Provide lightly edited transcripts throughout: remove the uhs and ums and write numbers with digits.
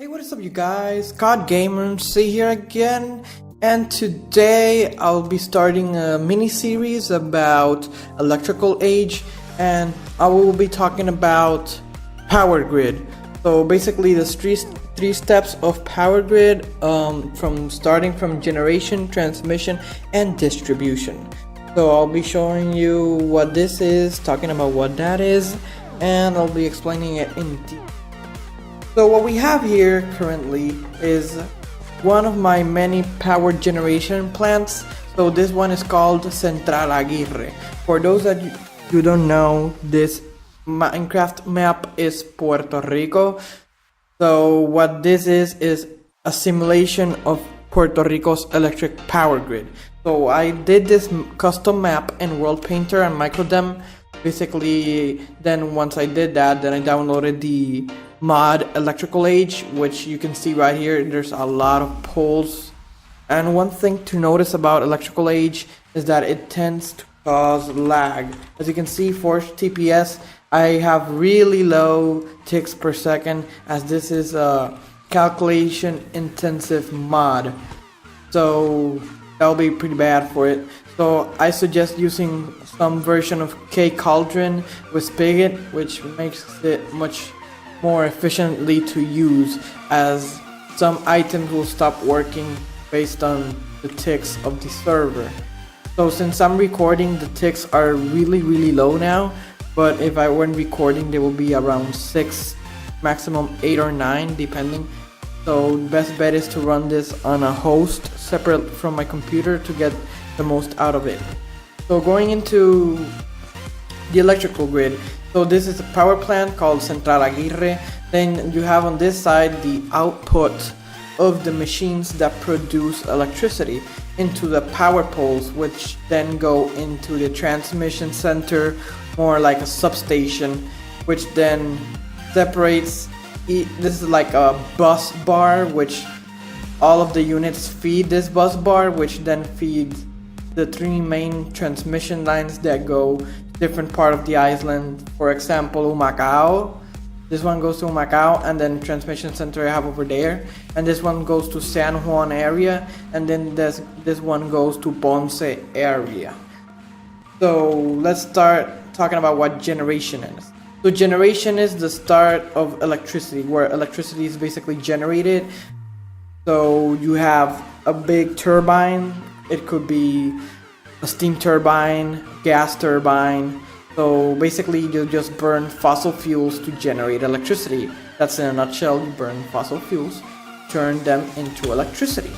What is up you guys? codgamerMC here again, and today I'll be starting a mini-series about electrical age, and I will be talking about power grid. So basically the three steps of power grid, starting from generation, transmission, and distribution. So I'll be showing you what this is, talking about what that is, and I'll be explaining it in detail. So what we have here currently is one of my many power generation plants. So this one is called Central Aguirre. For those that you don't know, this Minecraft map is Puerto Rico. So what this is a simulation of Puerto Rico's electric power grid. So I did this custom map in World Painter and Microdem. Basically, then once I did that, then I downloaded the mod electrical age, which you can see right here. There's a lot of poles, and one thing to notice about electrical age is that it tends to cause lag. As you can see, for TPS I have really low ticks per second, as this is a calculation intensive mod, so that'll be pretty bad for it. So I suggest using some version of Cauldron with Spigot, which makes it much more efficiently to use, as some items will stop working based on the ticks of the server. So since I'm recording, the ticks are really low now, but if I weren't recording they will be around 6, maximum 8 or 9 depending. So best bet is to run this on a host separate from my computer to get the most out of it. So going into the electrical grid, so this is a power plant called Central Aguirre. Then you have on this side the output of the machines that produce electricity into the power poles, which then go into the transmission center, more like a substation, which then separates. This is like a bus bar, which all of the units feed this bus bar, which then feeds the 3 main transmission lines that go different part of the island. For example, Humacao. This one goes to Humacao, and then transmission center I have over there, and this one goes to San Juan area, and then this one goes to Ponce area. So let's start talking about what generation is. So generation is the start of electricity, where electricity is basically generated. So you have a big turbine. It could be a steam turbine, gas turbine. So basically you just burn fossil fuels to generate electricity. That's in a nutshell. You burn fossil fuels, turn them into electricity.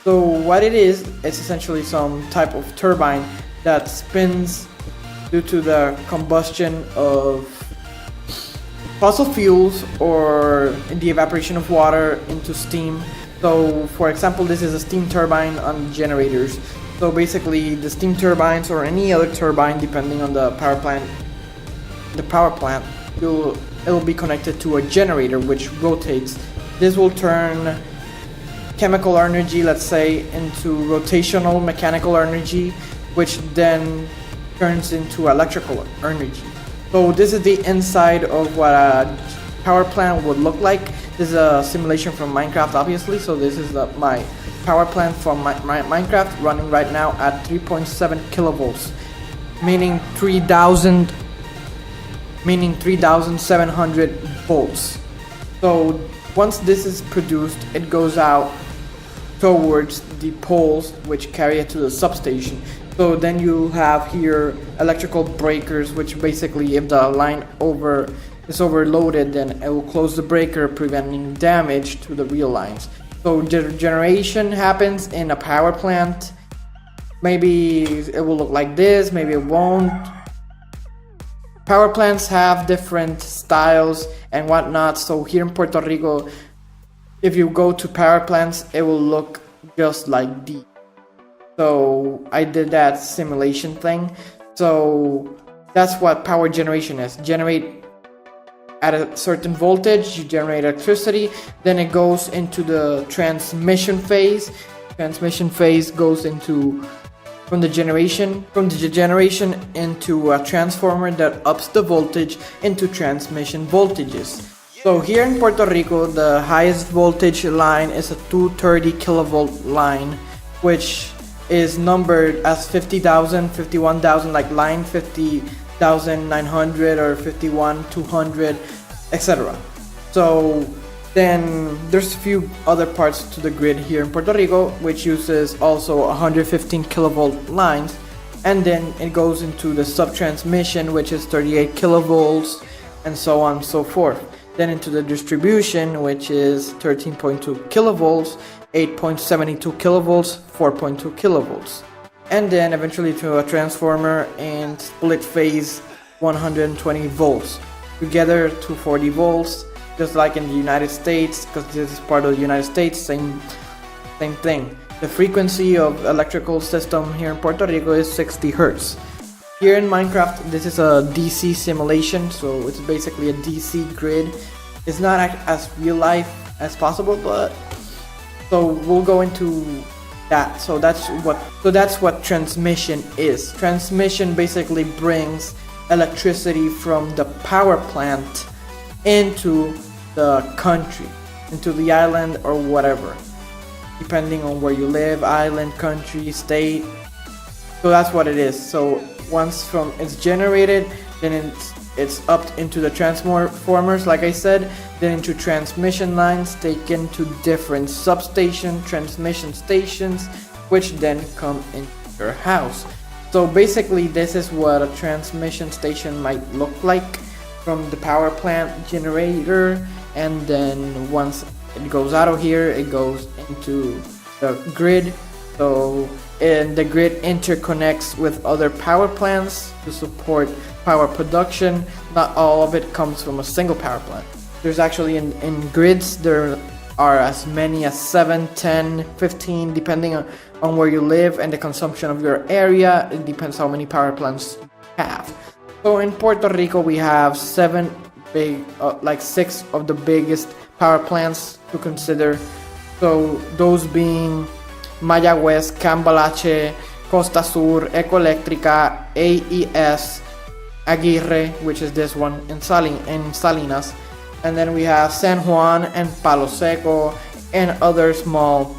So what it is, it's essentially some type of turbine that spins due to the combustion of fossil fuels or the evaporation of water into steam. So for example, this is a steam turbine on generators. So basically the steam turbines or any other turbine, depending on the power plant, it'll be connected to a generator which rotates. This will turn chemical energy, let's say, into rotational mechanical energy, which then turns into electrical energy. So this is the inside of what a power plant would look like. This is a simulation from Minecraft, obviously. So this is my power plant from my Minecraft, running right now at 3.7 kilovolts, meaning 3,700 volts. So once this is produced, it goes out towards the poles, which carry it to the substation. So then you have here electrical breakers, which basically, if the line is overloaded, then it will close the breaker, preventing damage to the real lines. So generation happens in a power plant. Maybe it will look like this, maybe it won't. Power plants have different styles and whatnot. So here in Puerto Rico, if you go to power plants, it will look just like these. So I did that simulation thing. So that's what power generation is. Generate at a certain voltage, you generate electricity, then it goes into the transmission phase. Transmission phase goes into from the generation into a transformer that ups the voltage into transmission voltages. So here in Puerto Rico, the highest voltage line is a 230 kilovolt line, which is numbered as 50,000, 51,000, like line 50,900 or 51,200, etc. So then there's a few other parts to the grid here in Puerto Rico, which uses also 115 kilovolt lines, and then it goes into the subtransmission, which is 38 kilovolts, and so on and so forth. Then into the distribution, which is 13.2 kilovolts, 8.72 kilovolts, 4.2 kilovolts. And then eventually to a transformer and split phase 120 volts. Together 240 volts, just like in the United States, because this is part of the United States, same thing. The frequency of electrical system here in Puerto Rico is 60 Hertz. Here in Minecraft, this is a DC simulation, so it's basically a DC grid. It's not as real life as possible, but so we'll go into that. So that's what transmission is. Transmission basically brings electricity from the power plant into the country, into the island or whatever, depending on where you live, island, country, state. So that's what it is. So once it's generated, then it's up into the transformers, like I said, then into transmission lines taken to different substation transmission stations, which then come into your house. So basically this is what a transmission station might look like from the power plant generator, and then once it goes out of here, it goes into the grid. So and the grid interconnects with other power plants to support power production. Not all of it comes from a single power plant. There's actually in grids there are as many as 7, 10, 15, depending on where you live and the consumption of your area. It depends how many power plants you have. So in Puerto Rico we have 6 of the biggest power plants to consider. So those being Mayagüez, Cambalache, Costa Sur, Ecoeléctrica, AES, Aguirre, which is this one in Salinas, and then we have San Juan and Palo Seco and other small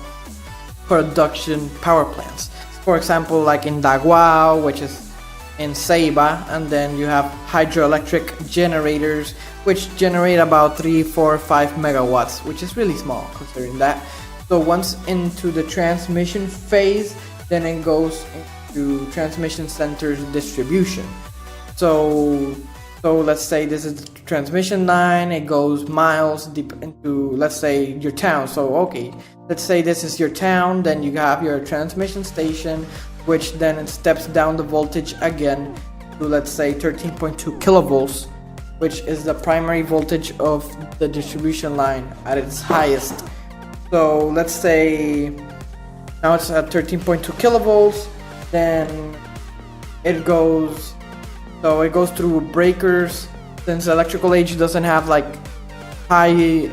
production power plants. For example, like in Daguao, which is in Ceiba, and then you have hydroelectric generators which generate about 3, 4, 5 megawatts, which is really small considering that. So once into the transmission phase, then it goes into transmission centers distribution. So let's say this is the transmission line, it goes miles deep into, let's say, your town. So okay, let's say this is your town, then you have your transmission station, which then it steps down the voltage again to, let's say, 13.2 kilovolts, which is the primary voltage of the distribution line at its highest. So let's say now it's at 13.2 kilovolts, then it goes through breakers. Since electrical age doesn't have like high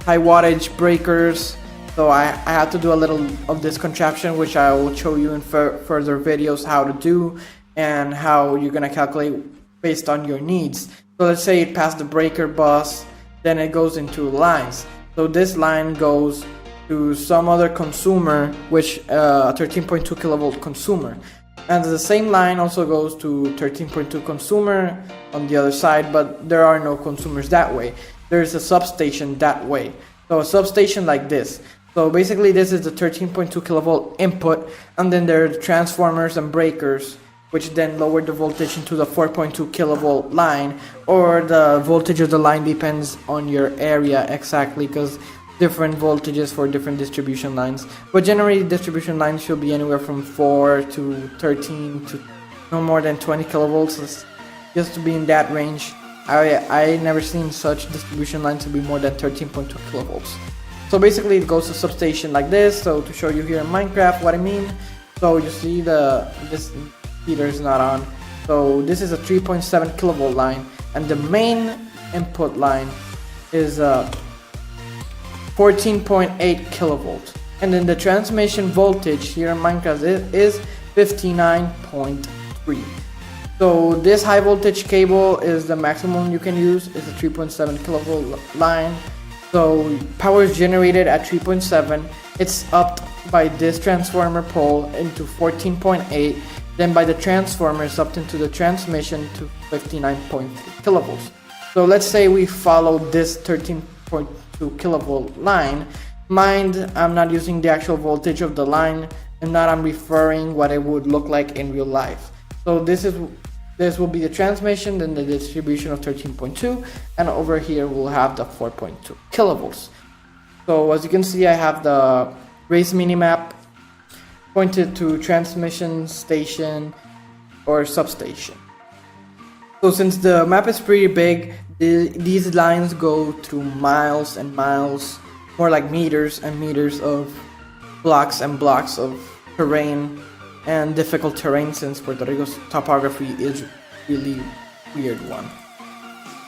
wattage breakers, so I had to do a little of this contraption, which I will show you in further videos how to do and how you're gonna calculate based on your needs. So let's say it passed the breaker bus, then it goes into lines. So this line goes to some other consumer, which a 13.2 kilovolt consumer, and the same line also goes to 13.2 consumer on the other side, but there are no consumers that way. There's a substation that way. So a substation like this. So basically this is the 13.2 kilovolt input, and then there are the transformers and breakers, which then lower the voltage into the 4.2 kilovolt line, or the voltage of the line depends on your area exactly, because different voltages for different distribution lines. But generally distribution lines should be anywhere from 4 to 13 to no more than 20 kilovolts, just to be in that range. I never seen such distribution lines to be more than 13.2 kilovolts. So basically it goes to substation like this. So to show you here in Minecraft what I mean, so you see this heater is not on. So this is a 3.7 kilovolt line, and the main input line is 14.8 kilovolt, and then the transmission voltage here in Minecraft is 59.3. So this high voltage cable is the maximum you can use. It's a 3.7 kilovolt line. So power is generated at 3.7. It's upped by this transformer pole into 14.8. Then by the transformer, it's upped into the transmission to 59.3 kilovolts. So let's say we follow this 13.2 kilovolt line. Mind, I'm not using the actual voltage of the line, and not I'm referring what it would look like in real life. So this will be the transmission, then the distribution of 13.2, and over here we'll have the 4.2 kilovolts. So as you can see, I have the race minimap pointed to transmission station or substation. So since the map is pretty big, these lines go through miles and miles, more like meters and meters of blocks and blocks of terrain, and difficult terrain since Puerto Rico's topography is really weird one.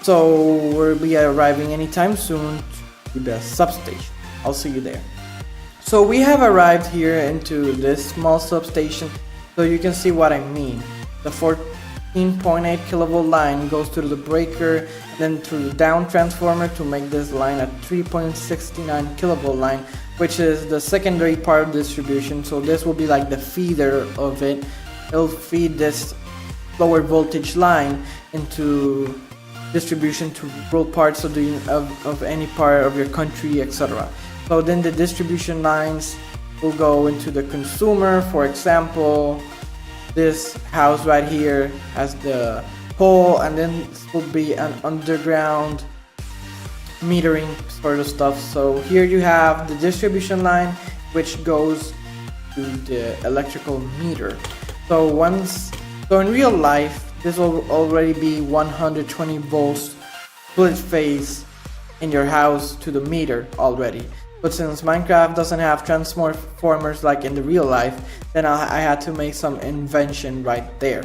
So we'll be arriving anytime soon to the substation. I'll see you there. So we have arrived here into this small substation, so you can see what I mean. The 14.8 kilovolt line goes through the breaker, then through the down transformer to make this line a 3.69 kilovolt line, which is the secondary part of distribution. So this will be like the feeder of it. It'll feed this lower voltage line into distribution to rural parts of any part of your country, etc. So then the distribution lines will go into the consumer. For example, this house right here has the pole, and then this will be an underground metering sort of stuff. So here you have the distribution line, which goes to the electrical meter. So in real life, this will already be 120 volts split phase in your house to the meter already. But since Minecraft doesn't have transformers like in the real life, then I had to make some invention right there.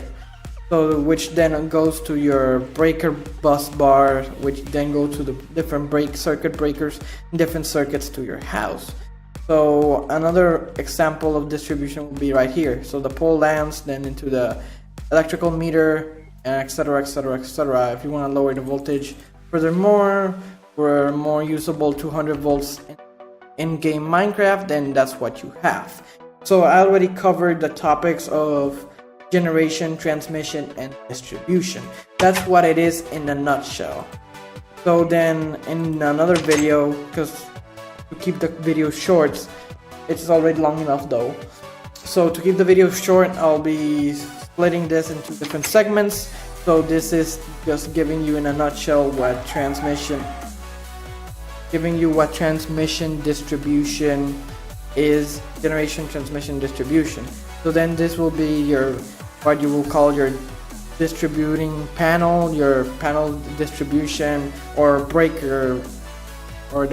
So which then goes to your breaker bus bar, which then go to the different circuit breakers, different circuits to your house. So another example of distribution will be right here. So the pole lands then into the electrical meter, etc, etc, etc. If you want to lower the voltage furthermore, for more usable 200 volts in-game Minecraft, then that's what you have. So I already covered the topics of generation, transmission, and distribution. That's what it is in a nutshell. So then in another video, because to keep the video short, it's already long enough though. So to keep the video short, I'll be splitting this into different segments. So this is just giving you in a nutshell what transmission distribution is, generation, transmission, distribution. So then this will be what you will call your distributing panel, your panel distribution, or breaker, or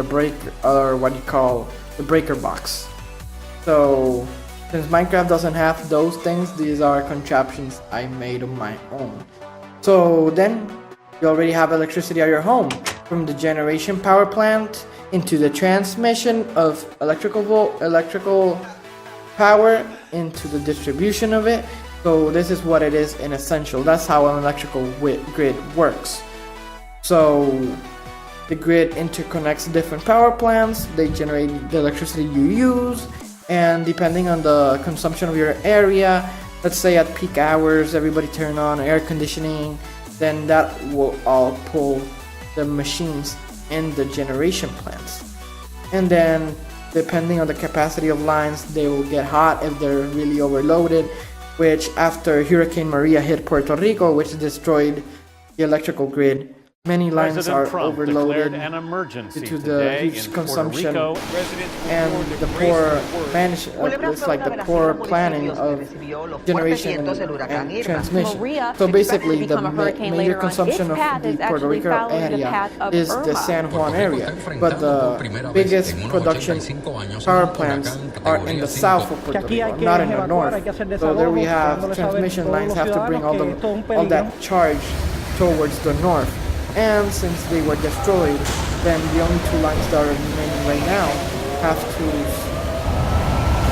what you call the breaker box. So since Minecraft doesn't have those things, these are contraptions I made on my own. So then you already have electricity at your home, from the generation power plant into the transmission of electrical power into the distribution of it. So this is what it is in essential. That's how an electrical grid works. So the grid interconnects different power plants, they generate the electricity you use, and depending on the consumption of your area, let's say at peak hours everybody turn on air conditioning, then that will all pull the machines in the generation plants. And then depending on the capacity of lines, they will get hot if they're really overloaded, which after Hurricane Maria hit Puerto Rico, which destroyed the electrical grid, many lines are overloaded due to the huge consumption and the poor it's like the poor planning of generation and transmission. So basically the major consumption of the Puerto Rico area is the San Juan area, but the biggest production power plants are in the south of Puerto Rico, not in the north. So there we have transmission lines have to bring all that charge towards the north. And since they were destroyed, then the only two lines that are remaining right now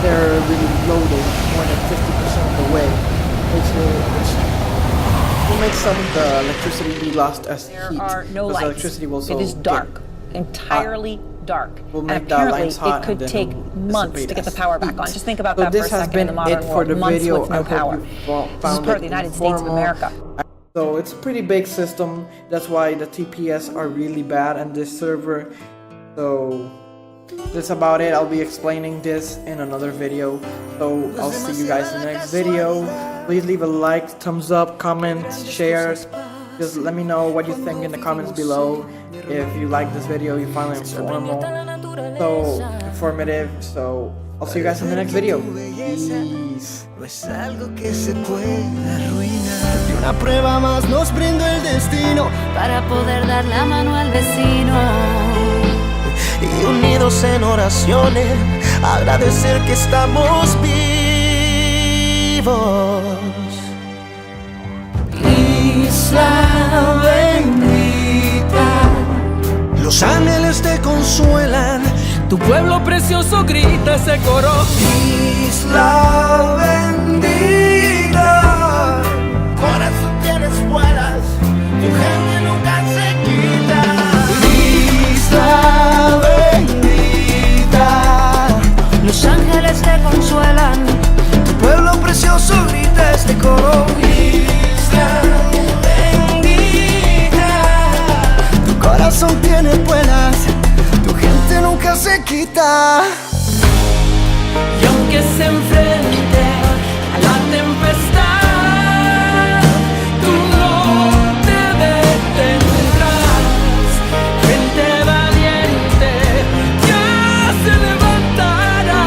they're really loaded more than 50% of the way, which will make some of the electricity be lost as heat. There are no because lights. electricity will It is dark, entirely dark. We'll And make the apparently lights hot it could and then take we'll months to dissipate get the as power back on. heat. Just think about So that for a this has second in the been modern it for world. the Months video. with I no hope power. you This is found part of it the United States of informal. America. So it's a pretty big system. That's why the TPS are really bad on this server. So that's about it. I'll be explaining this in another video. So I'll see you guys in the next video. Please leave a like, thumbs up, comment, share. Just let me know what you think in the comments below. If you like this video, you find it informative. So I'll see you guys in the next video. Peace. No es algo que se pueda arruinar. Y una prueba más nos brindó el destino para poder dar la mano al vecino. Y unidos en oraciones, agradecer que estamos vivos. Isla bendita, los ángeles te consuelan, tu pueblo precioso grita ese coro. Isla bendita, corazón tienes vuelas, tu gente nunca se quita. Isla bendita, los ángeles te consuelan, tu pueblo precioso grita este coro. Isla bendita, tu corazón tiene vuelas, tu gente nunca se quita. Y aunque se enfrente a la tempestad, tú no te detendrás. Gente valiente ya se levantará.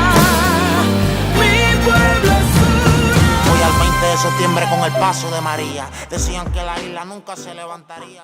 Mi pueblo es uno. Hoy al 20 de septiembre con el paso de María. Decían que la isla nunca se levantaría.